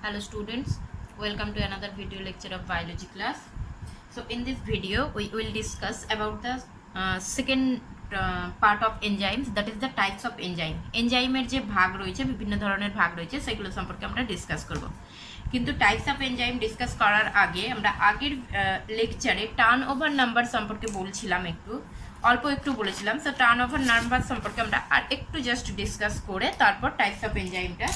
Hello students, welcome to another video lecture of biology class. So in this video we will discuss about the second part of enzymes, that is the types of enzyme. এনজাইমের যে ভাগ রয়েছে, বিভিন্ন ধরনের ভাগ রয়েছে, সেগুলো সম্পর্কে আমরা ডিসকাস করব। কিন্তু টাইপস অফ এনজাইম ডিসকাস করার আগে আমরা আগের লেকচারে টার্ন ওভার নাম্বার সম্পর্কে বলছিলাম, একটু বলেছিলাম। সো টার্ন ওভার নাম্বার সম্পর্কে আমরা আর একটু জাস্ট ডিসকাস করে তারপর টাইপস অফ এনজাইমটা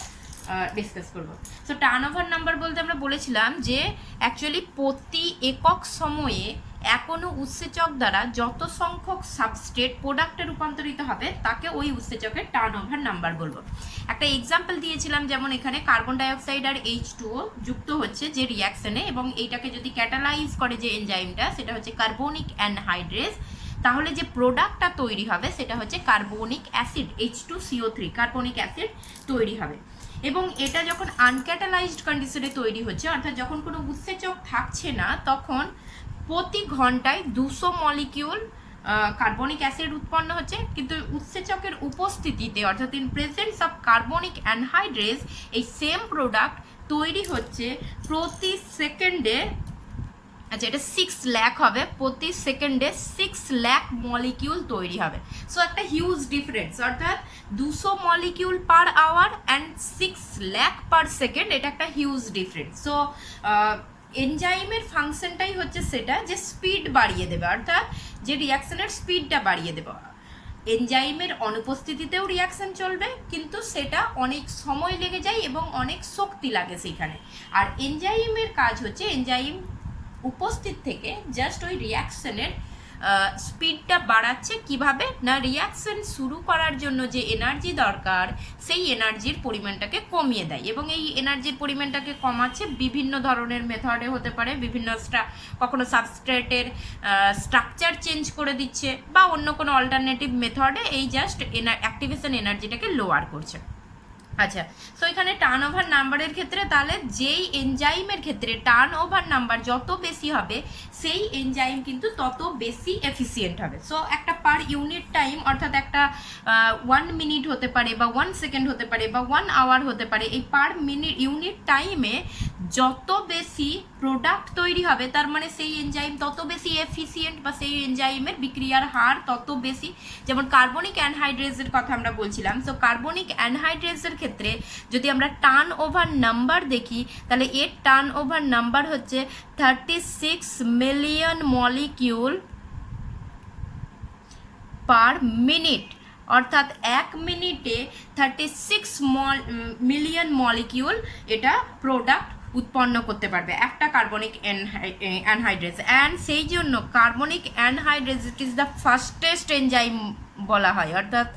ডিসকাস করব। সো টার্ন ওভার নাম্বার বলতে আমরা বলেছিলাম যে অ্যাকচুয়ালি প্রতি একক সময়ে কোনো উৎসেচক দ্বারা যত সংখ্যক সাবস্ট্রেট প্রোডাক্টে রূপান্তরিত হবে তাকে ওই উৎসেচকের টার্ন ওভার নাম্বার বলবো। একটা এক্সাম্পল দিয়েছিলাম, যেমন এখানে কার্বন ডাইঅক্সাইড আর H2O যুক্ত হচ্ছে যে রিয়াকশনে, এবং এইটাকে যদি ক্যাটালাইজ করে যে এনজাইমটা, সেটা হচ্ছে কার্বনিক অ্যানহাইড্রেজ, তাহলে যে প্রোডাক্টটা তৈরি হবে সেটা হচ্ছে carbonic acid H2CO3 carbonic acid তৈরি হবে। এবং এটা যখন আনক্যাটালাইজড কন্ডিশনে তৈরি হচ্ছে, অর্থাৎ যখন কোনো উৎসেচক থাকছে না, তখন প্রতি ঘন্টায় 200 মলিকিউল কার্বনিক অ্যাসিড উৎপন্ন হচ্ছে। কিন্তু উৎসেচকের উপস্থিতিতে, অর্থাৎ in presence of carbonic anhydrous, এই সেম প্রোডাক্ট তৈরি হচ্ছে প্রতি সেকেন্ডে, আচ্ছা এটা 6 লাখ হবে, প্রতি সেকেন্ডে 6 লাখ মলিকিউল তৈরি হবে। সো একটা হিউজ ডিফারেন্স, অর্থাৎ 200 molecule per hour and 6 lakh per second, এটা একটা হিউজ ডিফারেন্স। সো এনজাইমের ফাংশনটাই হচ্ছে সেটা যে স্পিড বাড়িয়ে দেবে, অর্থাৎ যে রিয়াকশনের স্পিডটা বাড়িয়ে দেবে। এনজাইমের অনুপস্থিতিতেও রিয়াকশন চলবে, কিন্তু সেটা অনেক সময় লেগে যায় এবং অনেক শক্তি লাগে সেইখানে। আর এনজাইমের কাজ হচ্ছে এনজাইম উপস্থিত থেকে জাস্ট ওই রিয়াকশনের স্পিডটা বাড়াচ্ছে। কিভাবে না, রিয়াকশন শুরু করার জন্য যে এনার্জি দরকার সেই এনার্জির পরিমাণটাকে কমিয়ে দেয়, এবং এই এনার্জির পরিমাণটাকে কমাচ্ছে বিভিন্ন ধরনের মেথডে হতে পারে, বিভিন্ন কখনো সাবস্ট্রেটের স্ট্রাকচার চেঞ্জ করে দিচ্ছে, বা অন্য কোনো অল্টারনেটিভ মেথডে এই জাস্ট অ্যাক্টিভেশন এনার্জিটাকে লোয়ার করছে। আচ্ছা, সো এখানে টার্ন ওভার নাম্বারের ক্ষেত্রে তাহলে যেই এনজাইমের ক্ষেত্রে টার্ন ওভার নাম্বার যত বেশি হবে, সেই এনজাইম কিন্তু তত বেশি এফিসিয়েন্ট হবে। সো একটা পার ইউনিট টাইম, অর্থাৎ একটা 1 মিনিট হতে পারে, বা 1 সেকেন্ড হতে পারে, বা 1 আওয়ার হতে পারে, এই পার মিনিট ইউনিট টাইমে যত বেশি প্রোডাক্ট তৈরি হবে, তার মানে সেই এনজাইম তত বেশি এফিসিয়েন্ট, বা সেই এনজাইমের বিক্রিয়ার হার তত বেশি। যেমন কার্বনিক অ্যানহাইড্রেজের কথা আমরা বলছিলাম। সো কার্বনিক অ্যানহাইড্রেজের ক্ষেত্রে যদি আমরা টার্ন ওভার নাম্বার দেখি, তাহলে এর টার্ন ওভার নাম্বার হচ্ছে 36 মিলিয়ন মলিকিউল পার মিনিট, অর্থাৎ 1 মিনিটে 36 মিলিয়ন মলিকিউল এটা প্রোডাক্ট উৎপন্ন করতে পারবে একটা কার্বনিক অ্যানহাইড্রেজ। অ্যান্ড সেই জন্য carbonic anhydrase it is the fastest enzyme বলা হয়, অর্থাৎ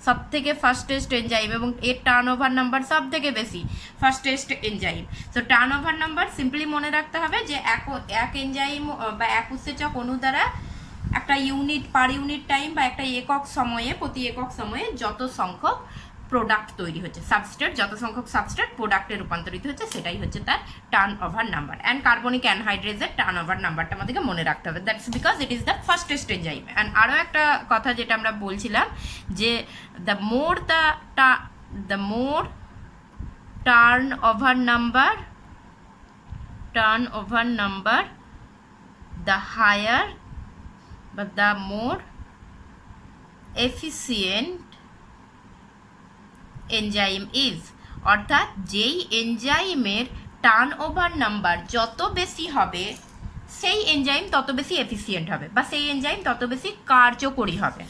সব থেকে ফাস্টেস্ট এনজাইম, এবং এর টার্ন ওভার নাম্বার সব থেকে বেশি, fastest enzyme. So turn over number simply মনে রাখতে হবে যে এক এনজাইম বা এক উৎসেচক অণু দ্বারা একটা ইউনিট পার ইউনিট টাইম, বা একটা একক সময়ে, প্রতি একক সময়ে যত সংখ্যক প্রোডাক্ট তৈরি হচ্ছে, সাবস্ট্রেট যত সংখ্যক সাবস্ট্রেট প্রোডাক্টে রূপান্তরিত হচ্ছে, সেটাই হচ্ছে তার turn over number. And carbonic অ্যানহাইড্রেজের টার্ন ওভার নাম্বারটা আমাদেরকে মনে রাখতে হবে, that's because it is the fastest enzyme. And আরও একটা কথা যেটা আমরা বলছিলাম, যে the more turn over number the higher but the more efficient enzyme is, অর্থাৎ যেই এনজাইমের টার্ন ওভার নাম্বার যত বেশি হবে, সেই এনজাইম তত বেশি এফিসিয়েন্ট হবে, বা সেই এনজাইম তত বেশি কার্যকরী হবে।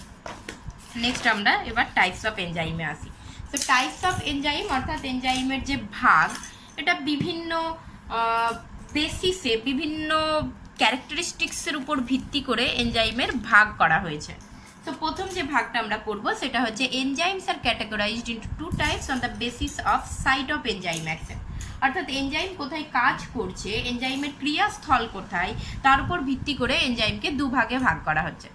নেক্সট আমরা এবার টাইপস অফ এনজাইমে আসি। তো টাইপস অফ এনজাইম অর্থাৎ এনজাইমের যে ভাগ, এটা বিভিন্ন বেসিসে, বিভিন্ন ক্যারেক্টারিস্টিক্সের উপর ভিত্তি করে এনজাইমের ভাগ করা হয়েছে। তো প্রথম যে ভাগটা আমরা করব সেটা হচ্ছে enzymes are categorised into 2 types on the basis of site of enzyme action, অর্থাৎ এনজাইম কোথায় কাজ করছে, এনজাইমের ক্রিয়াস্থল কোথায়, তার উপর ভিত্তি করে এনজাইমকে দুভাগে ভাগ করা হচ্ছে।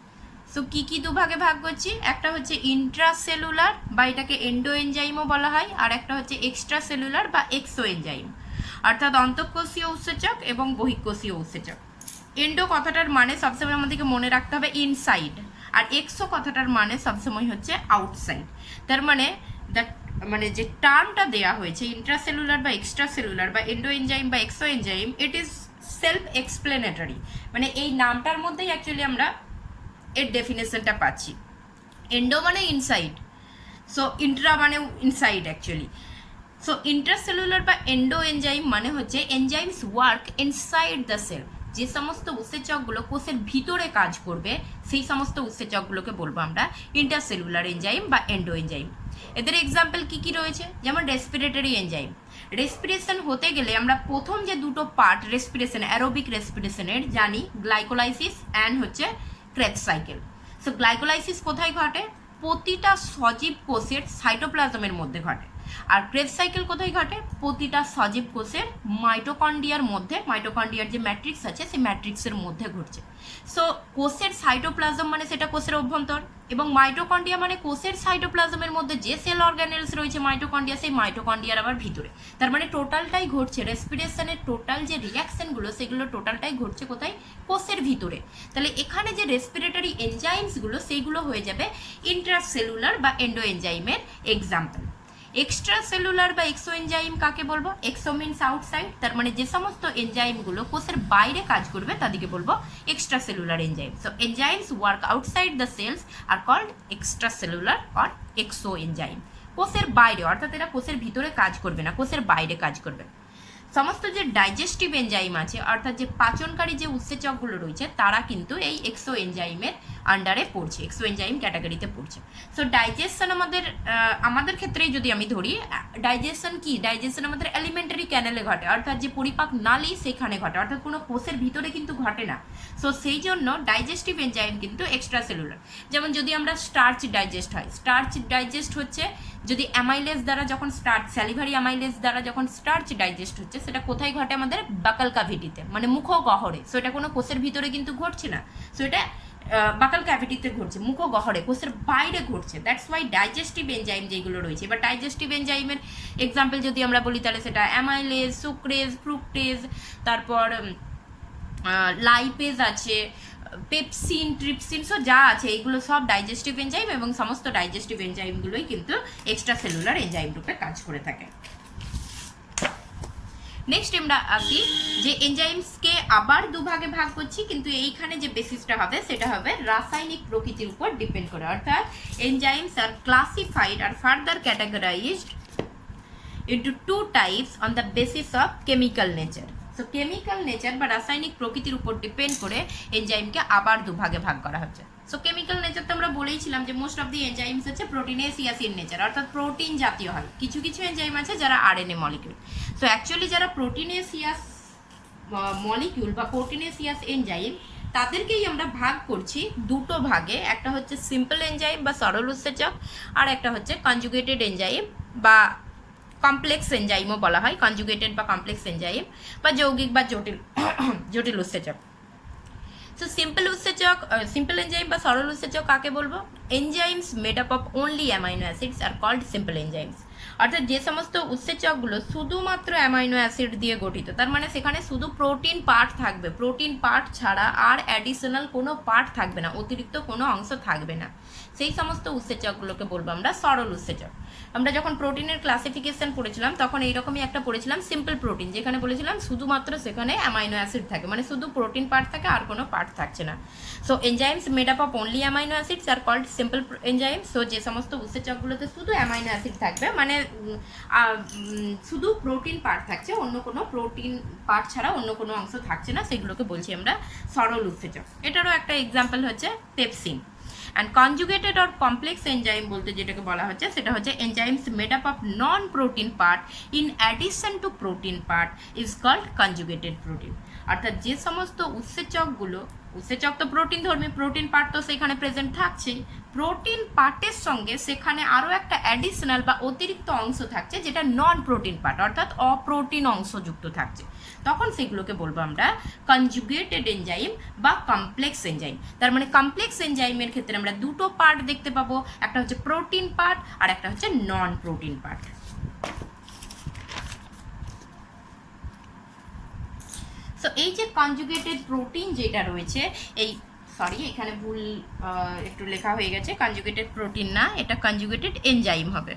সো কী দুভাগে ভাগ করছি, একটা হচ্ছে ইন্ট্রাসেলুলার, বা এটাকে এন্ডো এনজাইমও বলা হয়, আর একটা হচ্ছে এক্সট্রা সেলুলার বা এক্সো এনজাইম, অর্থাৎ অন্তঃকোষীয় উৎসেচক এবং বহিঃকোষীয় উৎসেচক। এন্ডো কথাটার মানে সবসময় আমাদেরকে মনে রাখতে হবে ইনসাইড, আর এক্সো কথাটার মানে সবসময় হচ্ছে আউটসাইড। তার মানে দ্য মানে যে টার্মটা দেয়া হয়েছে ইন্ট্রাসেলুলার বা এক্সট্রাসেলুলার বা এন্ডো এনজাইম বা exo enzyme, it is self explanatory. মানে এই নামটার মধ্যেই অ্যাকচুয়ালি আমরা এর ডেফিনেশনটা পাচ্ছি। এন্ডো মানে ইনসাইড, সো ইন্ট্রা মানে ইনসাইড অ্যাকচুয়ালি। সো ইন্ট্রাসেলুলার বা এন্ডো এনজাইম মানে হচ্ছে enzymes work inside the cell. যে সমস্ত উৎসেচকগুলো কোষের ভিতরে কাজ করবে সেই সমস্ত উৎসেচকগুলোকে বলবো আমরা ইন্টারসেলুলার এনজাইম বা এন্ডো এনজাইম। এদের এক্সাম্পল কি কি রয়েছে, যেমন রেসপিরেটরি এনজাইম। রেসপিরেশন হতে গেলে আমরা প্রথম যে দুটো পার্ট রেসপিরেশন, অ্যারোবিক রেসপিরেশনের জানি গ্লাইকোলাইসিস অ্যান্ড হচ্ছে ক্রেবস সাইকেল। সো গ্লাইকোলাইসিস কোথায় ঘটে? প্রতিটা সজীব কোষের সাইটোপ্লাজমের মধ্যে ঘটে। আর ক্রেবস সাইকেল কোথায় ঘটে? প্রতিটা সজীব কোষের মাইটোকন্ড্রিয়ার মধ্যে, মাইটোকন্ড্রিয়ার যে ম্যাট্রিক্স আছে সেই ম্যাট্রিক্সের মধ্যে ঘটছে। সো কোষের সাইটোপ্লাজম মানে সেটা কোষের অভ্যন্তর, এবং মাইটোকন্ড্রিয়া মানে কোষের সাইটোপ্লাজমের মধ্যে যে সেল অর্গানেলস রয়েছে মাইটোকন্ড্রিয়া, সেই মাইটোকন্ড্রিয়ার আবার ভিতরে। তার মানে টোটালটাই ঘটছে রেসপিরেশনের টোটাল যে রিয়াকশনগুলো সেগুলো টোটালটাই ঘটছে কোথায়? কোষের ভিতরে। তাহলে এখানে যে রেসপিরেটরি এনজাইমসগুলো সেইগুলো হয়ে যাবে ইন্ট্রাসেলুলার বা এন্ডো এনজাইমের এক্সাম্পল। এক্সট্রা সেলুলার বা এক্সো এনজাইম কাকে বলবো? এক্সো মিনস আউটসাইড, তার মানে যে সমস্ত এনজাইমগুলো কোষের বাইরে কাজ করবে তাদেরকে বলবো extracellular enzyme. So enzymes work outside the cells are called extracellular or exo enzyme. কোষের বাইরে, অর্থাৎ এরা কোষের ভিতরে কাজ করবে না, কোষের বাইরে কাজ করবে। সমস্ত যে ডাইজেস্টিভ এনজাইম আছে, অর্থাৎ যে পাচনকারী যে উৎসেচকগুলো রয়েছে তারা কিন্তু এই এক্সো এনজাইমের আন্ডারে পড়ছে, এক্সো এনজাইম ক্যাটাগরিতে পড়ছে। সো ডাইজেশন আমাদের ক্ষেত্রেই যদি আমি ধরি, ডাইজেশন কি? ডাইজেশন আমাদের এলিমেন্টারি ক্যানেলে ঘটে, অর্থাৎ যে পরিপাক নালী সেখানে ঘটে, অর্থাৎ কোনো কোষের ভিতরে কিন্তু ঘটে না। সো সেই জন্য ডাইজেস্টিভ এনজাইম কিন্তু এক্সট্রা সেলুলার। যেমন যদি আমরা স্টার্চ ডাইজেস্ট হয়, স্টার্চ ডাইজেস্ট হচ্ছে যদি অ্যামাইলেজ দ্বারা যখন স্যালিভারি অ্যামাইলেজ দ্বারা যখন স্টার্চ ডাইজেস্ট হচ্ছে, সেটা কোথায় ঘটে? আমাদের বাকাল ক্যাভিটিতে, মানে মুখগহ্বরে। সো এটা কোনো কোষের ভিতরে কিন্তু ঘটছে না, সো এটা বাকাল ক্যাভিটিতে ঘটছে, মুখগহ্বরে, কোষের বাইরে ঘটছে। দ্যাটস ওয়াই ডাইজেস্টিভ এনজাইম যেগুলো রয়েছে, এবার ডাইজেস্টিভ এনজাইমের এক্সাম্পল যদি আমরা বলি তাহলে সেটা অ্যামাইলেজ, সুক্রেজ, ফ্রুক্টেজ, তারপর লাইপেজ আছে, পেপসিন, ট্রিপসিন, সো যা আছে এইগুলো সব ডাইজেস্টিভ এনজাইম, এবং সমস্ত ডাইজেস্টিভ এনজাইমগুলোই কিন্তু এক্সট্রা সেলুলার এনজাইম রূপে কাজ করে থাকে। নেক্সট আমরা আসি যে এনজাইমসকে আবার দুভাগে ভাগ করছি, কিন্তু এইখানে যে বেসিসটা হবে সেটা হবে রাসায়নিক প্রকৃতির উপর ডিপেন্ড করে, অর্থাৎ enzymes are classified are further categorised into two types on the basis of chemical nature. So chemical nature বা রাসায়নিক প্রকৃতির উপর ডিপেন্ড করে এনজাইমকে আবার দুভাগে ভাগ করা হচ্ছে। সো কেমিক্যাল নেচার তো আমরা বলেইছিলাম যে মোস্ট অফ দি এনজাইমস হচ্ছে প্রোটিনেসিয়াস ইন নেচার, অর্থাৎ প্রোটিন জাতীয় হয়। কিছু কিছু এনজাইম আছে যারা আরএনএ মলিকিউল। সো অ্যাকচুয়ালি যারা প্রোটিনেসিয়াস মলিকিউল বা প্রোটিনেসিয়াস এনজাইম তাদেরকেই আমরা ভাগ করছি দুটো ভাগে, একটা হচ্ছে সিম্পল এনজাইম বা সরল উৎসেচক, আর একটা হচ্ছে কনজুগেটেড এনজাইম বা কমপ্লেক্স এনজাইমও বলা হয়, কনজুগেটেড বা কমপ্লেক্স এনজাইম বা যৌগিক বা জটিল উৎসেচক। সো সিম্পল এনজাইম বা সরল উৎসেচক কাকে বলবো? Enzymes made up of only amino acids are called simple enzymes. অর্থাৎ যে সমস্ত উৎসেচকগুলো শুধুমাত্র অ্যামাইনো অ্যাসিড দিয়ে গঠিত, তার মানে সেখানে শুধু প্রোটিন পার্ট থাকবে, প্রোটিন পার্ট ছাড়া আর অ্যাডিশনাল কোনো পার্ট থাকবে না, অতিরিক্ত কোনো অংশ থাকবে না, সেই সমস্ত উৎসেচকগুলোকে বলবো আমরা সরল উৎসেচক। আমরা যখন প্রোটিনের ক্লাসিফিকেশন পড়েছিলাম তখন এইরকমই একটা পড়েছিলাম সিম্পল প্রোটিন, যেখানে বলেছিলাম শুধুমাত্র সেখানে অ্যামাইনো অ্যাসিড থাকে, মানে শুধু প্রোটিন পার্ট থাকে আর কোনো পার্ট থাকছে না। So enzymes made up of only amino acids are called simple enzyme. So যে সমস্ত উৎসেচকগুলোতে শুধু অ্যামাইনো অ্যাসিড থাকবে, মানে শুধু প্রোটিন পার্ট থাকছে, অন্য কোনো প্রোটিন পার্ট ছাড়া অন্য কোনো অংশ থাকছে না, সেগুলোকে বলছি আমরা সরল উৎসেচক। এটারও একটা এক্সাম্পল হচ্ছে pepsin. And conjugated or complex enzyme বলতে যেটাকে বলা হচ্ছে সেটা হচ্ছে enzymes made up of non protein part in addition to protein part is called conjugated protein. অর্থাৎ যে সমস্ত উৎসেচকগুলো, উৎসেচক তো প্রোটিন ধর্মী, প্রোটিন পার্ট তো সেখানে প্রেজেন্ট থাকছেই, প্রোটিন পার্টের সঙ্গে সেখানে আরও একটা অ্যাডিশনাল বা অতিরিক্ত অংশ থাকছে যেটা নন প্রোটিন পার্ট, অর্থাৎ অপ্রোটিন অংশ যুক্ত থাকছে, তখন সেগুলোকে বলবো আমরা কনজুগেটেড এনজাইম বা কমপ্লেক্স এনজাইম। তার মানে কমপ্লেক্স এনজাইমের ক্ষেত্রে আমরা দুটো পার্ট দেখতে পাবো, একটা হচ্ছে প্রোটিন পার্ট আর একটা হচ্ছে নন প্রোটিন পার্ট। সো এই যে কনজুগেটেড প্রোটিন যেটা রয়েছে, এই এখানে ভুল একটু লেখা হয়ে গেছে, কনজুগেটেড প্রোটিন না, এটা কনজুগেটেড এনজাইম হবে।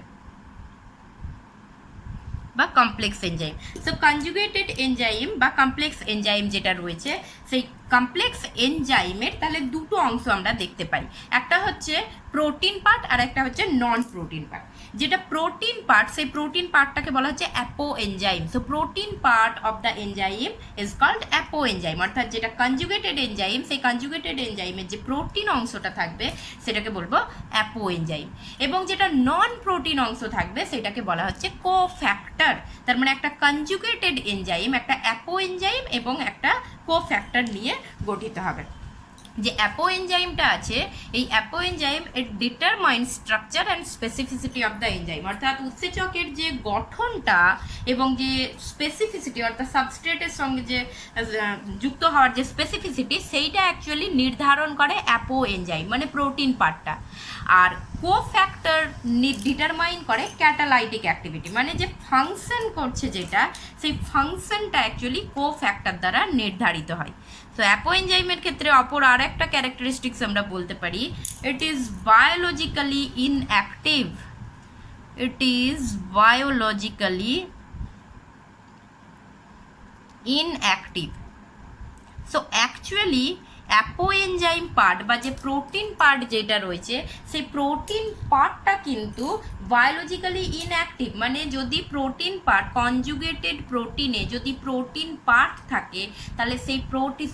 Complex enzyme. So conjugated enzyme বা কমপ্লেক্স এনজাইম যেটা রয়েছে, সেই কমপ্লেক্স এনজাইমের তাহলে দুটো অংশ আমরা দেখতে পাই, একটা হচ্ছে প্রোটিন পার্ট আর একটা হচ্ছে নন প্রোটিন পার্ট। যেটা প্রোটিন পার্ট, সেই প্রোটিন পার্টটাকে বলা হচ্ছে apo enzyme. So protein part of the enzyme is called apo enzyme, অর্থাৎ যেটা কনজুগেটেড এনজাইম, সেই কনজুগেটেড এনজাইমের যে প্রোটিন অংশটা থাকবে সেটাকে বলবো অ্যাপো এনজাইম, এবং যেটা নন প্রোটিন অংশ থাকবে সেটাকে বলা হচ্ছে কোফ্যাক্টর। তার মানে একটা কনজুগেটেড এনজাইম একটা অ্যাপো এনজাইম এবং একটা কোফ্যাক্টর নিয়ে গঠিত হবে। যে অ্যাপো এনজাইমটা আছে, এই apo enzyme it determine structure and specificity of the enzyme, অর্থাৎ উৎসেচকের যে গঠনটা এবং যে স্পেসিফিসিটি অর্থাৎ সাবস্ট্রেটের সঙ্গে যে যুক্ত হওয়ার যে স্পেসিফিসিটি, সেইটা অ্যাকচুয়ালি নির্ধারণ করে অ্যাপো এনজাইম মানে প্রোটিন পার্টটা। আর কোফ্যাক্টর ডিটারমাইন করে ক্যাটালাইটিক অ্যাক্টিভিটি, মানে যে ফাংশন করছে যেটা, সেই ফাংশনটা অ্যাকচুয়ালি কোফ্যাক্টর দ্বারা নির্ধারিত হয়। তো অ্যাপো এনজাইমের ক্ষেত্রে অপর আর একটা ক্যারেক্টারিস্টিক্স আমরা বলতে পারি, it is biologically inactive. It is biologically inactive. So actually apo enzyme part বা যে প্রোটিন পার্ট যেটা রয়েছে, সেই প্রোটিন পার্টটা কিন্তু বায়োলজিক্যালি ইনঅ্যাক্টিভ। মানে যদি প্রোটিন পার্ট, কনজুগেটেড প্রোটিনে যদি প্রোটিন পার্ট থাকে, তাহলে সেই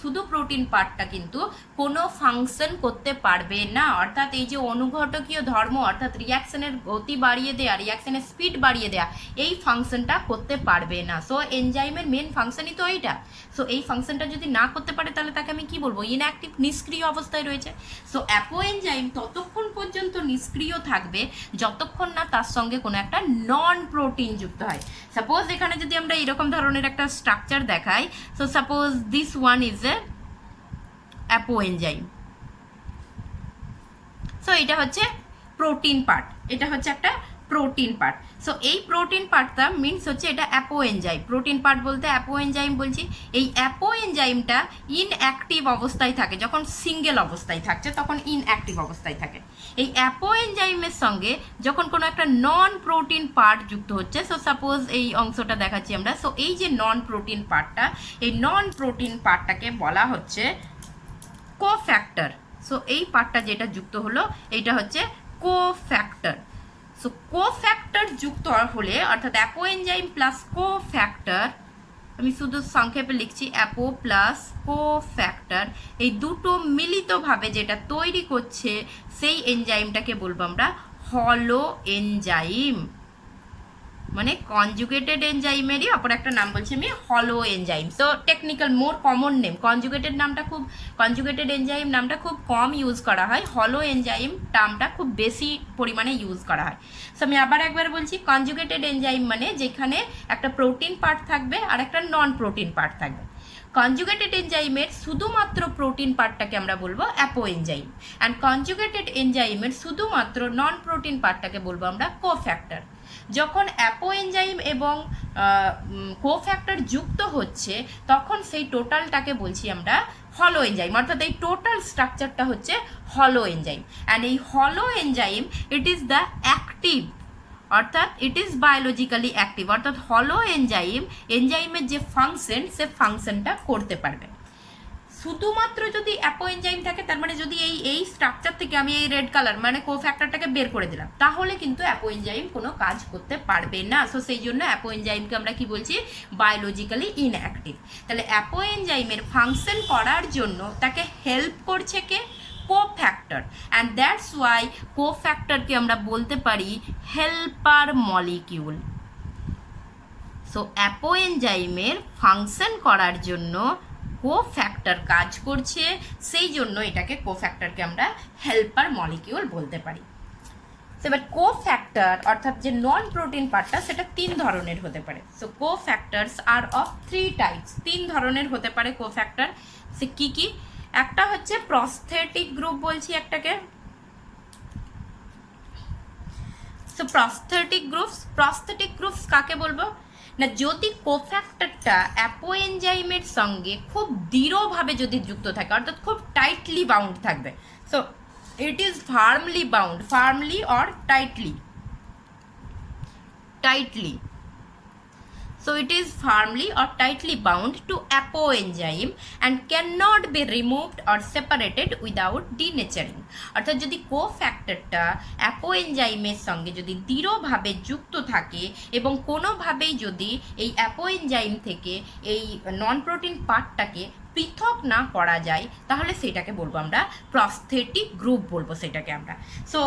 শুধু প্রোটিন পার্টটা কিন্তু কোনো ফাংশন করতে পারবে না। অর্থাৎ এই যে অনুঘটকীয় ধর্ম, অর্থাৎ রিয়াকশনের গতি বাড়িয়ে দেওয়া, রিয়াকশনের স্পিড বাড়িয়ে দেওয়া, এই ফাংশনটা করতে পারবে না। সো এনজাইমের মেন ফাংশনই তো এইটা। সো এই ফাংশনটা যদি না করতে পারে তাহলে তাকে আমি কি বলবো? ইনঅ্যাক্টিভ, নিষ্ক্রিয় অবস্থায় রয়েছে। সো অ্যাপো এনজাইম ততক্ষণ পর্যন্ত নিষ্ক্রিয় থাকবে যতক্ষণ না তার সঙ্গে কোনো একটা নন প্রোটিন যুক্ত হয়। সাপোজ এখানে যদি আমরা এরকম ধরনের একটা স্ট্রাকচার দেখাই, so suppose this one is a apo enzyme. So এটা হচ্ছে প্রোটিন পার্ট, এটা হচ্ছে একটা প্রোটিন পার্ট। সো এই প্রোটিন পার্টটা মিনস হচ্ছে এটা অ্যাপো এনজাইম। প্রোটিন পার্ট বলতে অ্যাপো এনজাইম বলছি। এই অ্যাপো এনজাইমটা ইনঅ্যাক্টিভ অবস্থায় থাকে, যখন সিঙ্গেল অবস্থায় থাকছে তখন ইনঅ্যাক্টিভ অবস্থায় থাকে। এই অ্যাপো এনজাইমের সঙ্গে যখন কোনো একটা নন প্রোটিন পার্ট যুক্ত হচ্ছে, সো সাপোজ এই অংশটা দেখাচ্ছি আমরা। সো এই যে নন প্রোটিন পার্টটা, এই নন প্রোটিন পার্টটাকে বলা হচ্ছে কোফ্যাক্টর। সো এই পার্টটা যেটা যুক্ত হলো এইটা হচ্ছে কোফ্যাক্টর। সো কোফ্যাক্টর যুক্ত হলে, অর্থাৎ অ্যাপো এনজাইম প্লাস কোফ্যাক্টর, আমি শুধু সংক্ষেপে লিখছি অ্যাপো প্লাস কোফ্যাক্টর, এই দুটো মিলিতভাবে যেটা তৈরি করছে সেই এনজাইমটাকে বলবো আমরা হলো এনজাইম। মানে কনজুগেটেড এনজাইমেরই অপর একটা নাম বলছি আমি হলো enzyme. So technical more common name, conjugated enzyme নামটা খুব কম ইউজ করা হয়, হলো এনজাইম টার্মটা খুব বেশি পরিমাণে ইউজ করা হয়। সো আমি আবার একবার বলছি, কনজুগেটেড এনজাইম মানে যেখানে একটা প্রোটিন পার্ট থাকবে আর একটা নন প্রোটিন পার্ট থাকবে। কনজুগেটেড এনজাইমের শুধুমাত্র প্রোটিন পার্টটাকে আমরা বলবো অ্যাপো এনজাইম, অ্যান্ড কনজুগেটেড এনজাইমের শুধুমাত্র নন প্রোটিন পার্টটাকে বলবো আমরা কোফ্যাক্টর। যখন অ্যাপো এনজাইম এবং কোফ্যাক্টর যুক্ত হচ্ছে তখন সেই টোটালটাকে বলছি আমরা হলো এনজাইম, অর্থাৎ এই টোটাল স্ট্রাকচারটা হচ্ছে হলো এনজাইম। অ্যান্ড এই হলো enzyme it is the active, অর্থাৎ ইট ইজ বায়োলজিক্যালি অ্যাক্টিভ, অর্থাৎ হলো এনজাইমের যে ফাংশন, সে ফাংশনটা করতে পারবে। শুধুমাত্র যদি অ্যাপো এনজাইম থাকে, তার মানে যদি এই স্ট্রাকচার থেকে আমি এই রেড কালার মানে কোফ্যাক্টরটাকে বের করে দিলাম, তাহলে কিন্তু অ্যাপো এনজাইম কোনো কাজ করতে পারবে না। সো সেই জন্য অ্যাপো এনজাইমকে আমরা কি বলছি? Biologically inactive. তাহলে অ্যাপো এনজাইমের ফাংশন করার জন্য তাকে হেল্প করছে কে? কোফ্যাক্টর। অ্যান্ড দ্যাটস ওয়াই কোফ্যাক্টরকে আমরা বলতে পারি হেল্পার মলিকিউল। সো অ্যাপো এনজাইমের ফাংশন করার জন্য কোফ্যাক্টর কাজ করছে, সেই জন্য এটাকে কোফ্যাক্টরকে আমরা হেল্পার মলিকিউল বলতে পারি। এবার কোফ্যাক্টর অর্থাৎ যে নন প্রোটিন পার্টটা, সেটা তিন ধরনের হতে পারে। সো কোফ্যাক্টরস আর অফ 3 টাইপস, তিন ধরনের হতে পারে কোফ্যাক্টর। সে কি কি? একটা হচ্ছে প্রস্থেটিক গ্রুপ বলছি একটাকে। সো প্রস্থেটিক গ্রুপস কাকে বলবো না? যদি কোফ্যাক্টরটা অ্যাপো এনজাইমের সঙ্গে খুব দৃঢ়ভাবে যদি যুক্ত থাকে, অর্থাৎ খুব টাইটলি বাউন্ড থাকবে। So it is firmly bound, firmly or tightly. So it is firmly or tightly bound to apoenzyme and cannot be removed or separated without denaturing. অর্থাৎ যদি কোফ্যাক্টরটা অ্যাপোএনজাইমের সঙ্গে যদি দৃঢ়ভাবে যুক্ত থাকে এবং কোনোভাবেই যদি এই অ্যাপোএনজাইম থেকে এই নন প্রোটিন পার্টটাকে পৃথক না করা যায় তাহলে সেটাকে বলবো আমরা প্রস্থেটিক গ্রুপ বলবো সেটাকে আমরা। সো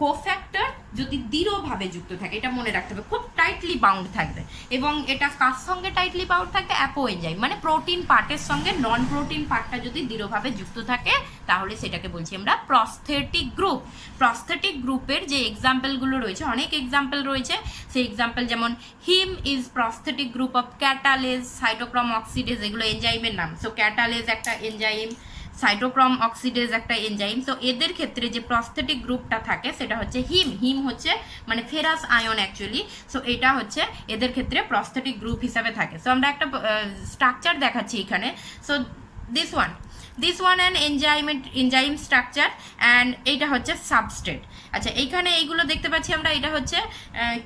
কোফ্যাক্টর যদি দৃঢ়ভাবে যুক্ত থাকে, এটা মনে রাখতে হবে, খুব টাইটলি বাউন্ড থাকবে। এবং এটা কার সঙ্গে টাইটলি বাউন্ড থাকবে? অ্যাপোএনজাইম, মানে প্রোটিন পার্টের সঙ্গে নন প্রোটিন পার্টটা যদি দৃঢ়ভাবে যুক্ত থাকে তাহলে সেটাকে বলছি আমরা প্রস্থেটিক গ্রুপ। প্রস্থেটিক গ্রুপের যে এক্সাম্পলগুলো রয়েছে, অনেক এক্সাম্পল রয়েছে, সেই এক্সাম্পল যেমন heme is prosthetic group of catalase, cytochrome oxidase, এগুলো এনজাইমের নাম। সো ক্যাটালেজ একটা এনজাইম, সাইটোক্রম অক্সিডেজ একটা এনজাইম। তো এদের ক্ষেত্রে যে প্রস্থেটিক গ্রুপটা থাকে সেটা হচ্ছে হিম। হিম হচ্ছে মানে ফেরাস আয়ন অ্যাকচুয়ালি। সো এটা হচ্ছে এদের ক্ষেত্রে প্রস্থেটিক গ্রুপ হিসাবে থাকে। সো আমরা একটা স্ট্রাকচার দেখাচ্ছি এখানে। So this one an enzyme structure and এইটা হচ্ছে সাবস্ট্রেট। আচ্ছা, এইখানে এইগুলো দেখতে পাচ্ছি আমরা, এটা হচ্ছে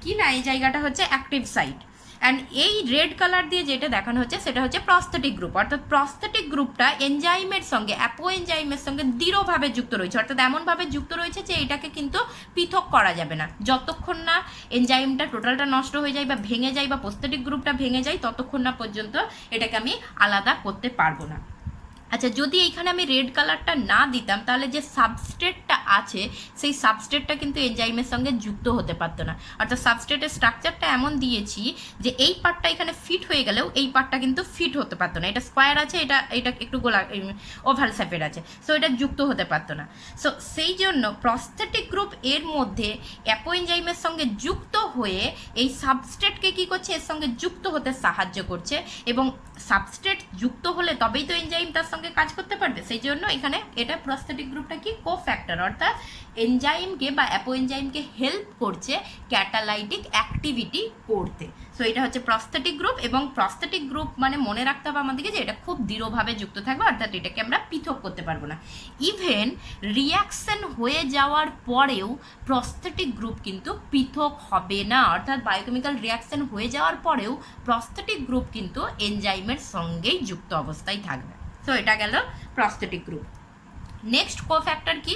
কি না, এই জায়গাটা হচ্ছে অ্যাক্টিভ সাইট। অ্যান্ড এই রেড কালার দিয়ে যেটা দেখানো হচ্ছে সেটা হচ্ছে প্রস্থেটিক গ্রুপ। অর্থাৎ প্রস্থেটিক গ্রুপটা এনজাইমের সঙ্গে, অ্যাপোএনজাইমের সঙ্গে দৃঢ়ভাবে যুক্ত রয়েছে। অর্থাৎ এমনভাবে যুক্ত রয়েছে যে এটাকে কিন্তু পৃথক করা যাবে না। যতক্ষণ না এনজাইমটা টোটালটা নষ্ট হয়ে যায় বা ভেঙে যায় বা প্রস্থেটিক গ্রুপটা ভেঙে যায় ততক্ষণ না পর্যন্ত এটাকে আমি আলাদা করতে পারবো না। আচ্ছা, যদি এইখানে আমি রেড কালারটা না দিতাম তাহলে যে সাবস্ট্রেটটা আছে সেই সাবস্ট্রেটটা কিন্তু এনজাইমের সঙ্গে যুক্ত হতে পারতো না। অর্থাৎ সাবস্ট্রেটের স্ট্রাকচারটা এমন দিয়েছি যে এই পার্টটা এখানে ফিট হয়ে গেলেও এই পার্টটা কিন্তু ফিট হতে পারতো না। এটা স্কোয়ার আছে, এটা একটু গোলা ওভাল শেপের আছে, সো এটা যুক্ত হতে পারতো না। সো সেই জন্য প্রস্থেটিক গ্রুপ এর মধ্যে অ্যাপোএনজাইমের সঙ্গে যুক্ত হয়ে এই সাবস্ট্রেটকে কী করছে, এর সঙ্গে যুক্ত হতে সাহায্য করছে। এবং সাবস্ট্রেট যুক্ত হলে তবেই তো এনজাইম তার সঙ্গে কাজ করতে পারবে। সেই জন্য এখানে এটা প্রস্থেটিক গ্রুপটা কি, কোফ্যাক্টর, অর্থাৎ এনজাইমকে বা অ্যাপোএনজাইমকে হেল্প করছে ক্যাটালাইটিক অ্যাক্টিভিটি করতে। সো এটা হচ্ছে প্রস্থেটিক গ্রুপ। এবং প্রস্থেটিক গ্রুপ মানে মনে রাখতে হবে আমাদেরকে যে এটা খুব দৃঢ়ভাবে যুক্ত থাকবে, অর্থাৎ এটাকে আমরা পৃথক করতে পারবো না। ইভেন রিয়াকশন হয়ে যাওয়ার পরেও প্রস্থেটিক গ্রুপ কিন্তু পৃথক হবে না। অর্থাৎ বায়োকেমিক্যাল রিয়াকশন হয়ে যাওয়ার পরেও প্রস্থেটিক গ্রুপ কিন্তু এনজাইমের সঙ্গেই যুক্ত অবস্থায় থাকবে। সো এটা গেল প্রস্থেটিক গ্রুপ। নেক্সট কোফ্যাক্টর কি?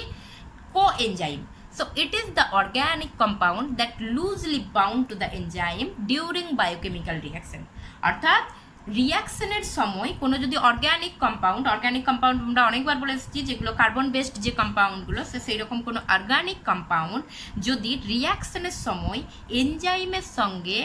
Coenzyme. So it is the organic compound that loosely bound to the enzyme during biochemical reaction. অর্থাৎ রিয়াকশনের সময় কোনো যদি অর্গ্যানিক কম্পাউন্ড আমরা অনেকবার বলে এসেছি যেগুলো কার্বন বেসড যে কম্পাউন্ডগুলো, সেই রকম কোনো অর্গ্যানিক কম্পাউন্ড যদি রিয়াকশনের সময় এনজাইমের সঙ্গে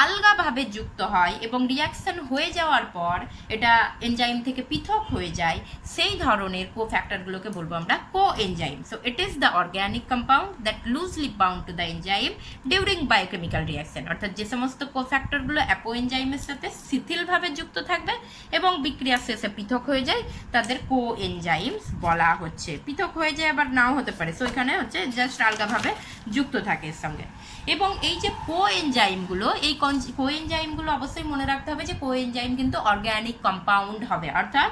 আলগাভাবে যুক্ত হয় এবং রিয়াকশন হয়ে যাওয়ার পর এটা এনজাইম থেকে পৃথক হয়ে যায়, সেই ধরনের কোফ্যাক্টরগুলোকে বলবো আমরা coenzyme. So it is the organic compound that loosely bound to the enzyme during biochemical reaction. অর্থাৎ যে সমস্ত কোফ্যাক্টরগুলো অ্যাপোএনজাইমের সাথে শিথিলভাবে যুক্ত থাকবে এবং বিক্রিয়া শেষে পৃথক হয়ে যায় তাদের কোএনজাইমস বলা হচ্ছে। পৃথক হয়ে যায় আবার নাও হতে পারে, সো এখানে হচ্ছে জাস্ট আলগাভাবে যুক্ত থাকে এর সঙ্গে। এবং এই যে কোএনজাইমগুলো, এই কোএনজাইমগুলো অবশ্যই মনে রাখতে হবে যে কোএনজাইম কিন্তু অর্গ্যানিক কম্পাউন্ড হবে, অর্থাৎ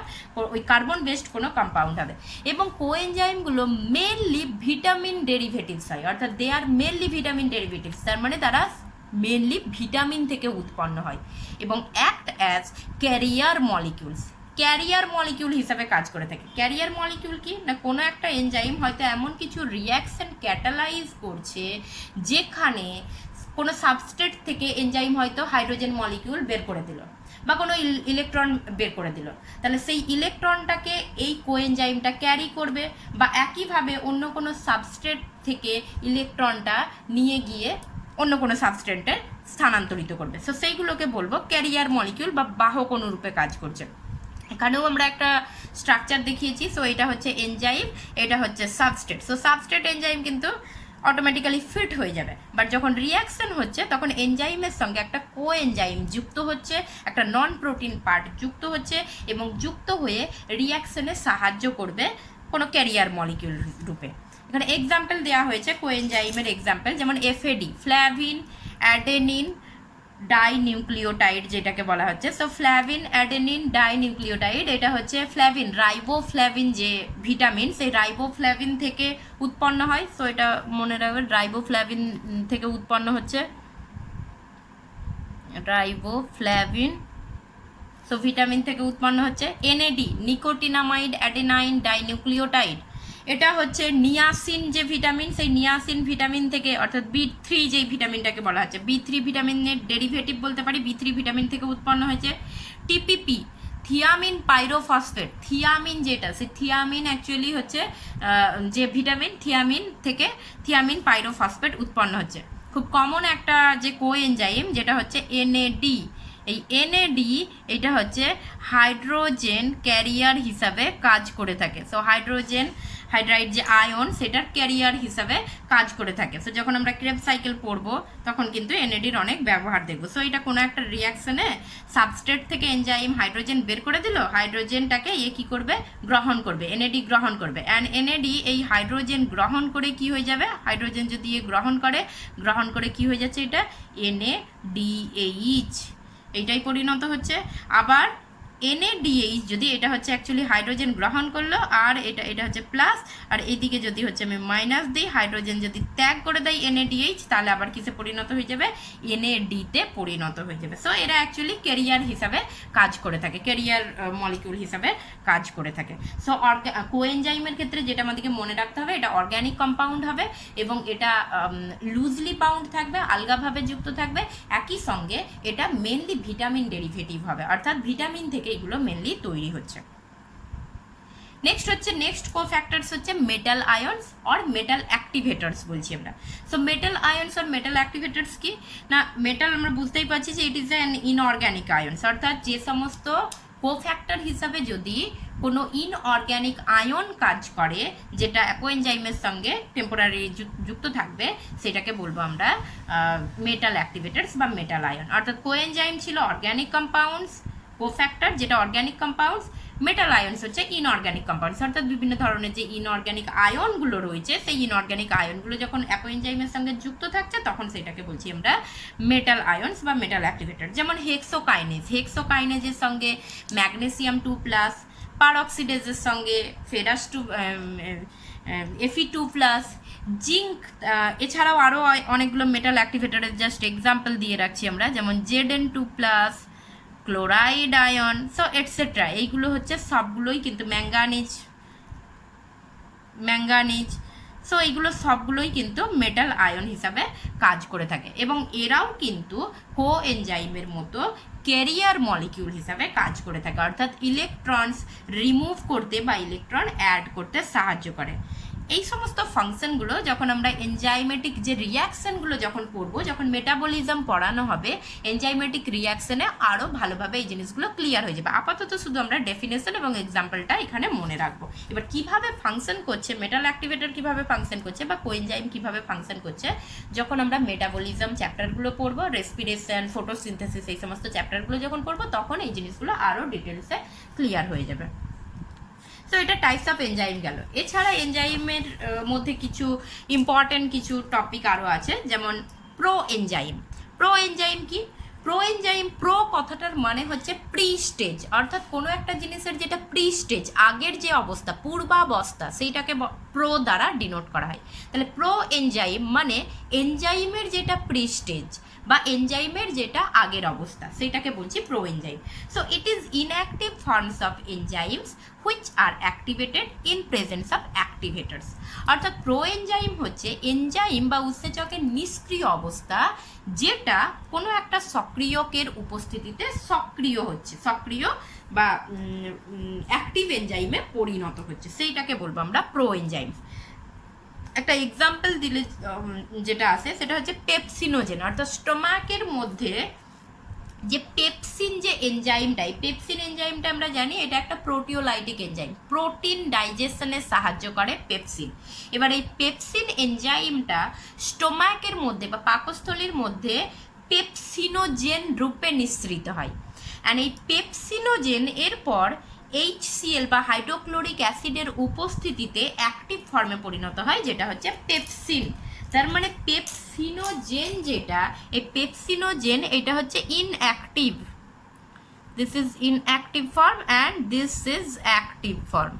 ওই কার্বন বেসড কোনো কম্পাউন্ড হবে। এবং কোএনজাইমগুলো মেনলি ভিটামিন ডেরিভেটিভস হয়, অর্থাৎ দে আর মেনলি ভিটামিন ডেরিভেটিভস, তার মানে তারা মেনলি ভিটামিন থেকে উৎপন্ন হয় এবং অ্যাক্ট অ্যাজ ক্যারিয়ার মলিকিউল হিসাবে কাজ করে থাকে। ক্যারিয়ার মলিকিউল কি না, কোনো একটা এনজাইম হয়তো এমন কিছু রিয়াকশন ক্যাটালাইজ করছে যেখানে কোনো সাবস্ট্রেট থেকে এনজাইম হয়তো হাইড্রোজেন মলিকিউল বের করে দিল বা কোনো ইলেকট্রন বের করে দিল, তাহলে সেই ইলেকট্রনটাকে এই কোএনজাইমটা ক্যারি করবে বা একইভাবে অন্য কোনো সাবস্ট্রেট থেকে ইলেকট্রনটা নিয়ে গিয়ে অন্য কোনো সাবস্ট্রেটে স্থানান্তরিত করবে। সো সেইগুলোকে বলবো ক্যারিয়ার মলিকিউল বা বাহক অনুরূপে কাজ করছে। এখানেও আমরা একটা স্ট্রাকচার দেখিয়েছি। সো এটা হচ্ছে এনজাইম, এটা হচ্ছে সাবস্ট্রেট। সো সাবস্ট্রেট এনজাইম কিন্তু অটোমেটিক্যালি ফিট হয়ে যাবে, বাট যখন রিয়াকশন হচ্ছে তখন এনজাইমের সঙ্গে একটা কোএনজাইম যুক্ত হচ্ছে, একটা নন প্রোটিন পার্ট যুক্ত হচ্ছে এবং যুক্ত হয়ে রিয়াকশনে সাহায্য করবে কোনো ক্যারিয়ার মলিকিউল রূপে। এখানে এক্সাম্পল দেওয়া হয়েছে কোএনজাইমের এক্সাম্পল, যেমন এফএডি, ফ্ল্যাভিন অ্যাডেনিন ডাইনিউক্লিওটাইড যেটাকে বলা হচ্ছে। সো ফ্ল্যাভিন অ্যাডেনিন ডাইনিউক্লিওটাইড, এটা হচ্ছে ফ্ল্যাভিন, রাইবোফ্ল্যাভিন যে ভিটামিন, সেই রাইবোফ্ল্যাভিন থেকে উৎপন্ন হয়। সো এটা মনে রাখবেন, রাইবোফ্ল্যাভিন থেকে উৎপন্ন হচ্ছে রাইবোফ্ল্যাভিন। সো ভিটামিন থেকে উৎপন্ন হচ্ছে। এনএডি নিকোটিনামাইড অ্যাডেনাইন ডাইনিউক্লিওটাইড, এটা হচ্ছে নিয়াসিন যে ভিটামিন, সেই নিয়াসিন ভিটামিন থেকে অর্থাৎ B3 যেই ভিটামিনটাকে বলা হচ্ছে, B3 ভিটামিনের ডেরিভেটিভ বলতে পারি, B3 ভিটামিন থেকে উৎপন্ন হয়েছে। টিপিপি থিয়ামিন পাইরোফসফেট, থিয়ামিন যেটা, সেই থিয়ামিন অ্যাকচুয়ালি হচ্ছে যে ভিটামিন, থিয়ামিন থেকে থিয়ামিন পাইরোফসফেট উৎপন্ন হচ্ছে। খুব কমন একটা যে কোএনজাইম যেটা হচ্ছে এনএডি, এই এনএডি এটা হচ্ছে হাইড্রোজেন ক্যারিয়ার হিসাবে কাজ করে থাকে। সো হাইড্রোজেন হাইড্রাইড যে আয়ন সেটার ক্যারিয়ার হিসাবে কাজ করে থাকে। সো যখন আমরা ক্রেব সাইকেল পড়বো তখন কিন্তু এনএডির অনেক ব্যবহার দেখবো। সো এটা কোনো একটা রিয়াকশনে সাবস্ট্রেট থেকে এনজাইম হাইড্রোজেন বের করে দিল, হাইড্রোজেনটাকে কি করবে, গ্রহণ করবে, এনএডি গ্রহণ করবে। অ্যান্ড এনএডি এই হাইড্রোজেন গ্রহণ করে কি হয়ে যাবে, হাইড্রোজেন যদি গ্রহণ করে কি হয়ে যাচ্ছে, এটা NaDH এইটাই পরিণত হচ্ছে। আবার NaDH যদি এটা হচ্ছে অ্যাকচুয়ালি হাইড্রোজেন গ্রহণ করলো, আর এটা হচ্ছে প্লাস, আর এইদিকে যদি হচ্ছে আমি মাইনাস দিই, হাইড্রোজেন যদি ত্যাগ করে দেয় NaDH, তাহলে আবার কিসে পরিণত হয়ে যাবে, NaD-তে পরিণত হয়ে যাবে। সো এরা অ্যাকচুয়ালি ক্যারিয়ার হিসাবে কাজ করে থাকে, ক্যারিয়ার মলিকিউল হিসাবে কাজ করে থাকে। সো কোএনজাইমের ক্ষেত্রে যেটা আমাদেরকে মনে রাখতে হবে, এটা অর্গ্যানিক কম্পাউন্ড হবে এবং এটা লুজলি বাউন্ড থাকবে, আলগাভাবে যুক্ত থাকবে। একই সঙ্গে এটা মেনলি ভিটামিন ডেরিভেটিভ হবে, অর্থাৎ ভিটামিন থেকে এগুলো মেনলি তৈরি হচ্ছে। নেক্সট কোফ্যাক্টরস হচ্ছে metal ions or metal activators বলছি আমরা। So metal ions or metal activators কি না, মেটাল আমরা বুঝতেই পারছি যে it is an inorganic ions, অর্থাৎ যে সমস্ত কোফ্যাক্টর হিসাবে যদি কোনো ইনঅর্গ্যানিক আয়ন কাজ করে যেটা কোএনজাইমের সঙ্গে টেম্পোরারি যুক্ত থাকবে, সেটাকে বলবো আমরা মেটাল অ্যাক্টিভেটরস বা মেটাল আয়ন। অর্থাৎ কোএনজাইম ছিল অর্গ্যানিক কম্পাউন্ডস, কোফ্যাক্টর যেটা অর্গ্যানিক কম্পাউন্ডস, মেটাল আয়নস হচ্ছে ইনঅর্গ্যানিক কম্পাউন্ডস, অর্থাৎ বিভিন্ন ধরনের যে ইনঅর্গ্যানিক আয়নগুলো রয়েছে, সেই ইনঅর্গ্যানিক আয়নগুলো যখন কোএনজাইমের সঙ্গে যুক্ত থাকছে তখন সেটাকে বলছি আমরা মেটাল আয়নস বা মেটাল অ্যাক্টিভেটর। যেমন হেক্সোকাইনেজের সঙ্গে ম্যাগনেসিয়াম 2+, পারঅক্সিডেজের সঙ্গে ফেরাস Fe2+, জিঙ্ক, এছাড়াও আরও অনেকগুলো মেটাল অ্যাক্টিভেটরের জাস্ট এক্সাম্পল দিয়ে রাখছি আমরা, যেমন Zn2+, chloride ion, so etcetera. এইগুলো হচ্ছে সবগুলোই কিন্তু ম্যাঙ্গানিজ, সো এইগুলো সবগুলোই কিন্তু মেটাল আয়ন হিসাবে কাজ করে থাকে এবং এরাও কিন্তু কোএনজাইমের মতো ক্যারিয়ার মলিকিউল হিসাবে কাজ করে থাকে, অর্থাৎ ইলেকট্রনস রিমুভ করতে বা ইলেকট্রন অ্যাড করতে সাহায্য করে। এই সমস্ত ফাংশনগুলো যখন আমরা এনজাইমেটিক যে রিয়াকশনগুলো যখন পড়বো, যখন মেটাবলিজম পড়ানো হবে, এনজাইমেটিক রিয়াকশনে আরও ভালোভাবে এই জিনিসগুলো ক্লিয়ার হয়ে যাবে। আপাতত শুধু আমরা ডেফিনেশন এবং এক্সাম্পলটা এখানে মনে রাখবো। এবার কিভাবে ফাংশন করছে মেটাল অ্যাক্টিভেটর, কিভাবে ফাংশন করছে বা কোএনজাইম কিভাবে ফাংশন করছে, যখন আমরা মেটাবলিজম চ্যাপ্টারগুলো পড়বো, রেসপিরেশন, ফটোসিনথেসিস, এই সমস্ত চ্যাপ্টারগুলো যখন পড়বো, তখন এই জিনিসগুলো আরও ডিটেলসে ক্লিয়ার হয়ে যাবে। সো এটা টাইপস অফ এনজাইম গেল। এছাড়া এনজাইমের মধ্যে কিছু ইম্পর্টেন্ট কিছু টপিক আরও আছে, যেমন প্রো এনজাইম কি, প্রো কথাটার মানে হচ্ছে প্রি স্টেজ, অর্থাৎ কোনো একটা জিনিসের যেটা প্রি স্টেজ, আগের যে অবস্থা, পূর্বাবস্থা, সেইটাকে প্রো দ্বারা ডিনোট করা হয়। তাহলে প্রো এনজাইম মানে এনজাইমের যেটা প্রি স্টেজ বা এনজাইমের যেটা আগের অবস্থা, সেটাকে বলছি pro enzyme. So it is inactive forms of enzymes which are activated in presence of activators. অর্থাৎ প্রো এনজাইম হচ্ছে এনজাইম বা উৎসেচকের নিষ্ক্রিয় অবস্থা, যেটা কোনো একটা সক্রিয়কের উপস্থিতিতে সক্রিয় বা অ্যাক্টিভ এনজাইমে পরিণত হচ্ছে, সেইটাকে বলবো আমরা প্রো এনজাইম। একটা এক্সাম্পল দিলে যেটা আছে সেটা হচ্ছে পেপসিনোজেন, অর্থাৎ স্টোমাকের মধ্যে যে পেপসিন যে এনজাইমটা, এই পেপসিন এনজাইমটা আমরা জানি এটা একটা প্রোটিওলাইটিক এনজাইম, প্রোটিন ডাইজেশনে সাহায্য করে পেপসিন। এবার এই পেপসিন এনজাইমটা স্টোমাকের মধ্যে বা পাকস্থলীর মধ্যে পেপসিনোজেন রূপে নিঃসৃত হয়। অ্যান্ড এই পেপসিনোজেন এরপর HCl বা হাইড্রোক্লোরিক অ্যাসিডের উপস্থিতিতে অ্যাক্টিভ ফর্মে পরিণত হয়, যেটা হচ্ছে পেপসিন। তার মানে পেপসিনোজেন যেটা, এই পেপসিনোজেন এটা হচ্ছে inactive, this is inactive form and this is active form.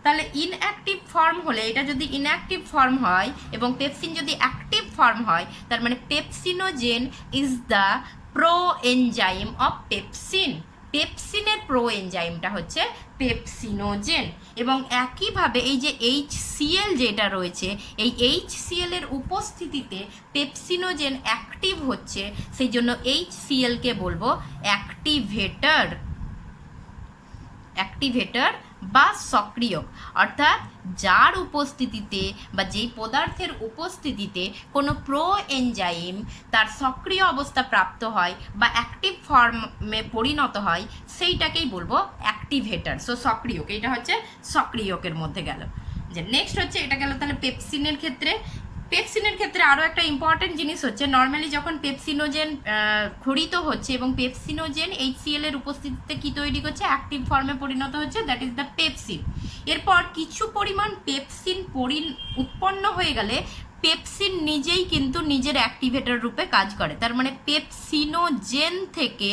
তাহলে ইনঅ্যাক্টিভ ফর্ম হলে, এটা যদি ইনঅ্যাক্টিভ ফর্ম হয় এবং পেপসিন যদি অ্যাক্টিভ ফর্ম হয়, তার মানে pepsinogen is the pro enzyme of pepsin. পেপসিনের প্রো এনজাইমটা হচ্ছে পেপসিনোজেন। এবং একইভাবে এই যে HCl যেটা রয়েছে, এই HCl এর উপস্থিতিতে পেপসিনোজেন অ্যাক্টিভ হচ্ছে, সেই জন্য HCl-কে বলবো অ্যাক্টিভেটর বা সক্রিয়ক। অর্থাৎ যার উপস্থিতিতে বা যেই পদার্থের উপস্থিতিতে কোনো প্রো এনজাইম তার সক্রিয় অবস্থা প্রাপ্ত হয় বা অ্যাক্টিভ ফর্মে পরিণত হয়, সেইটাকেই বলবো অ্যাক্টিভেটর। সো সক্রিয়ক, এটা হচ্ছে সক্রিয়কের মধ্যে গেল। যে নেক্সট হচ্ছে, এটা গেল তাহলে পেপসিনের ক্ষেত্রে। পেপসিনের ক্ষেত্রে আরও একটা ইম্পর্টেন্ট জিনিস হচ্ছে, নর্মালি যখন পেপসিনোজেন ক্ষরিত হচ্ছে এবং পেপসিনোজেন HCl এর উপস্থিতিতে কি তৈরি করছে, অ্যাক্টিভ ফর্মে পরিণত হচ্ছে, দ্যাট ইজ দ্য পেপসিন। এরপর কিছু পরিমাণ পেপসিন উৎপন্ন হয়ে গেলে পেপসিন নিজেই কিন্তু নিজের অ্যাক্টিভেটর রূপে কাজ করে। তার মানে পেপসিনোজেন থেকে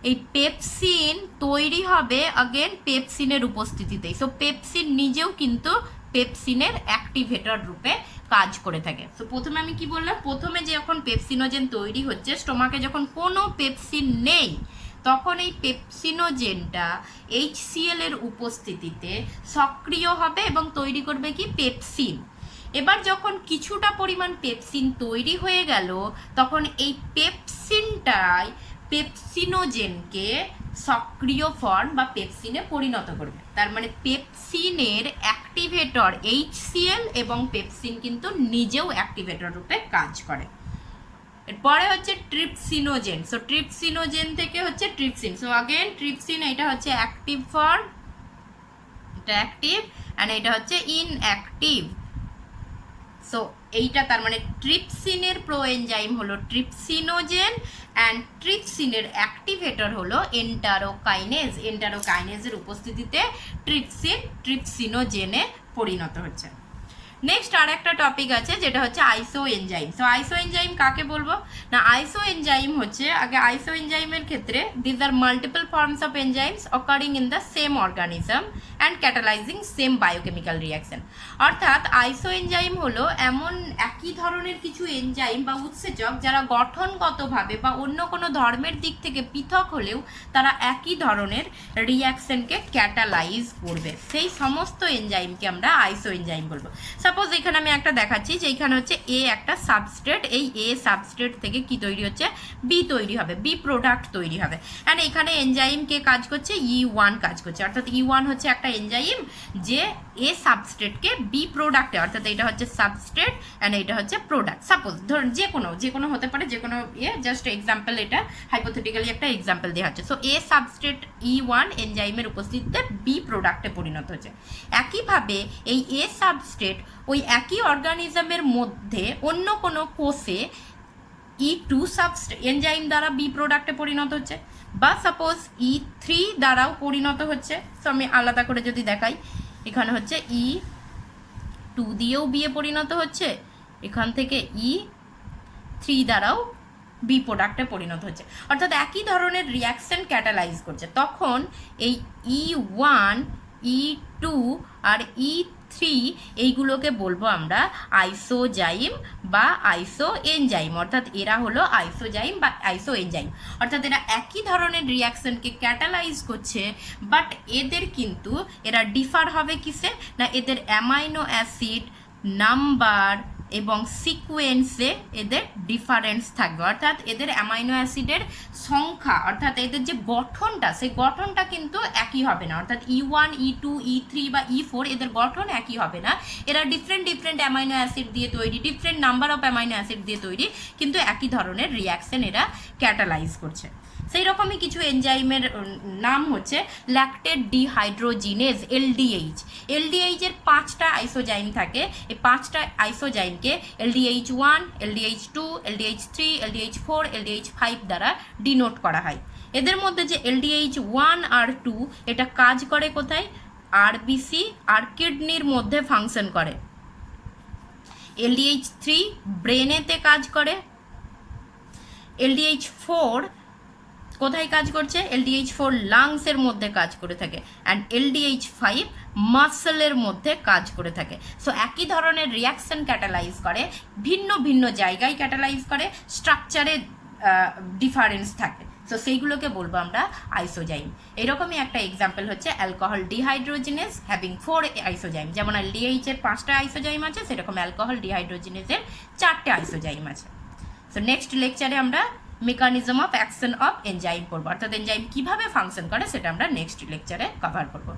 এই পেপসিন তৈরি হবে আগেন পেপসিনের উপস্থিতিতেই। সো পেপসিন নিজেও কিন্তু পেপসিনের অ্যাক্টিভেটর রূপে কাজ করে থাকে। তো প্রথমে আমি কি বললাম, প্রথমে যখন পেপসিনোজেন তৈরি হচ্ছে, স্টোমাকে যখন কোনো পেপসিন নেই, তখন এই পেপসিনোজেনটা HCl এর উপস্থিতিতে সক্রিয় হবে এবং তৈরি করবে কি, পেপসিন। এবার যখন কিছুটা পরিমাণ পেপসিন তৈরি হয়ে গেল, তখন এই পেপসিনটাই পেপসিনোজেনকে সক্রিয় ফর্ম বা পেপসিনে পরিণত করবে। তার মানে পেপসিনের অ্যাক্টিভেটর HCl এবং পেপসিন কিন্তু নিজেও অ্যাক্টিভেটর রূপে কাজ করে। এরপরে হচ্ছে ট্রিপসিনোজেন। সো ট্রিপসিনোজেন থেকে হচ্ছে ট্রিপসিন। সো আগেন ট্রিপসিন, এটা হচ্ছে অ্যাক্টিভ ফর্ম, এটা অ্যাক্টিভ, অ্যান্ড এটা হচ্ছে ইনঅ্যাক্টিভ। সো এইটা তার মানে ট্রিপসিনের প্রো এনজাইম হলো ট্রিপসিনোজেন, অ্যান্ড ট্রিপসিনের অ্যাক্টিভেটর হলো এন্টারোকাইনেজ। এন্টারোকাইনেজের উপস্থিতিতে ট্রিপসিন ট্রিপসিনোজেনে পরিণত হচ্ছে। নেক্সট আর একটা টপিক আছে, যেটা হচ্ছে আইসো এনজাইম। সো আইসো এনজাইম কাকে বলবো না, আইসো এনজাইম হচ্ছে, আগে আইসো এনজাইমের ক্ষেত্রে this are multiple forms of enzymes occurring in the same organism and catalysing same biochemical reaction. অর্থাৎ আইসো এনজাইম হলো এমন একই ধরনের কিছু এনজাইম বা উৎসেচক যারা গঠনগতভাবে বা অন্য কোনো ধর্মের দিক থেকে পৃথক হলেও তারা একই ধরনের রিয়াকশনকে ক্যাটালাইজ করবে, সেই সমস্ত এনজাইমকে আমরা আইসো এনজাইম বলবো। সাপোজ এখানে আমি একটা দেখাচ্ছি যে এখানে হচ্ছে এ একটা সাবস্ট্রেট, এই এ সাবস্ট্রেট থেকে কি তৈরি হচ্ছে, বি তৈরি হবে, বি প্রোডাক্ট তৈরি হবে। অ্যান্ড এখানে এনজাইম কে কাজ করছে, E1 কাজ করছে। অর্থাৎ E1 হচ্ছে একটা এনজাইম যে এ সাবস্ট্রেটকে বি প্রোডাক্টে, অর্থাৎ এটা হচ্ছে সাবস্ট্রেট অ্যান্ড এটা হচ্ছে প্রোডাক্ট। সাপোজ ধরুন যে কোনো হতে পারে, যে কোনো জাস্ট এক্সাম্পল, এটা হাইপোথেটিক্যালি একটা এক্সাম্পল দেওয়া হচ্ছে। সো এ সাবস্ট্রেট E1 এনজাইমের উপস্থিতিতে বি প্রোডাক্টে পরিণত হচ্ছে। একইভাবে এই এ সাবস্ট্রেট ওই একই অর্গানিজমের মধ্যে অন্য কোনো কোষে E2 এনজাইম দ্বারা বি প্রোডাক্টে পরিণত হচ্ছে, বা সাপোজ E3 দ্বারাও পরিণত হচ্ছে। সো আমি আলাদা করে যদি দেখাই, এখানে হচ্ছে E2 দিয়েও বি এ পরিণত হচ্ছে, এখান থেকে E3 দ্বারাও বি প্রোডাক্টে পরিণত হচ্ছে। অর্থাৎ একই ধরনের রিয়াকশন ক্যাটালাইজ করছে। তখন এই E1, E2 আর E3 এইগুলোকে বলবো আমরা আইসোজাইম বা আইসো এনজাইম। অর্থাৎ এরা হলো আইসোজাইম বা আইসো এনজাইম। অর্থাৎ এরা একই ধরনের রিয়াকশনকে ক্যাটালাইজ করছে, বাট এরা ডিফার হবে কিসে না, এদের অ্যামাইনো অ্যাসিড নাম্বার এবং সিকোয়েন্সে এদের ডিফারেন্স থাকবে। অর্থাৎ এদের অ্যামাইনো অ্যাসিডের সংখ্যা, অর্থাৎ এদের যে গঠনটা, সেই গঠনটা কিন্তু একই হবে না। অর্থাৎ E1, E2, E3 বা E4 এদের গঠন একই হবে না। এরা ডিফারেন্ট অ্যামাইনো অ্যাসিড দিয়ে তৈরি, different number of amino acid দিয়ে তৈরি, কিন্তু একই ধরনের রিয়াকশন এরা ক্যাটালাইজ করছে। সেই রকমই কিছু এনজাইমের নাম হচ্ছে ল্যাকটেট ডিহাইড্রোজিনেজ, LDH। LDH এর 5টা আইসোজাইম থাকে। এই 5টা আইসোজাইমকে LDH1, LDH2, LDH3, LDH4, LDH5 দ্বারা ডিনোট করা হয়। এদের মধ্যে যে LDH1 আর 2 এটা কাজ করে কোথায়, RBC আর কিডনির মধ্যে ফাংশন করে। LDH3 ব্রেনেতে কাজ করে। LDH4 কোথায় কাজ করছে, LDH4 লাংসের মধ্যে কাজ করে থাকে, অ্যান্ড LDH5 মাসেলের মধ্যে কাজ করে থাকে। সো একই ধরনের রিয়াকশন ক্যাটালাইজ করে, ভিন্ন জায়গায় ক্যাটালাইজ করে, স্ট্রাকচারে ডিফারেন্স থাকে। সো সেইগুলোকে বলবো আমরা আইসোজাইম। এরকমই একটা এক্সাম্পল হচ্ছে অ্যালকোহল ডিহাইড্রোজিনেস হ্যাভিং 4 আইসোজাইম। যেমন এলডিএইচের 5টা আইসোজাইম আছে, সেরকম অ্যালকোহল ডিহাইড্রোজিনেসের 4টে আইসোজাইম আছে। সো নেক্সট লেকচারে আমরা mechanism of action of enzyme পড়বো, অর্থাৎ এনজাইম কীভাবে ফাংশন করে সেটা আমরা নেক্সট লেকচারে কভার করবো।